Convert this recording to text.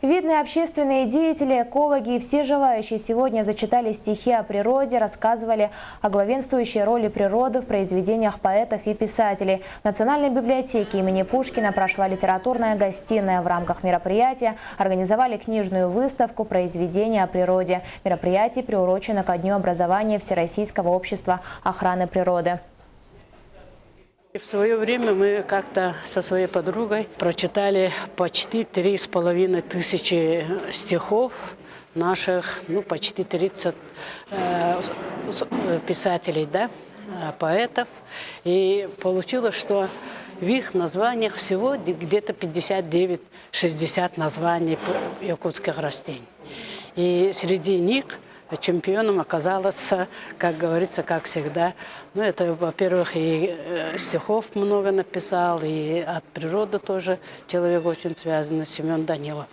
Видные общественные деятели, экологи и все желающие сегодня зачитали стихи о природе, рассказывали о главенствующей роли природы в произведениях поэтов и писателей. В Национальной библиотеке имени Пушкина прошла литературная гостиная. В рамках мероприятия организовали книжную выставку «Произведения о природе». Мероприятие приурочено ко дню образования Всероссийского общества охраны природы. В свое время мы как-то со своей подругой прочитали почти 3500 стихов наших, почти 30 писателей, да, поэтов. И получилось, что в их названиях всего где-то 59-60 названий якутских растений. И среди них чемпионом оказалось, как говорится, как всегда. Это, во-первых, и стихов много написал, и от природы тоже человек очень связан, Семен Данилов.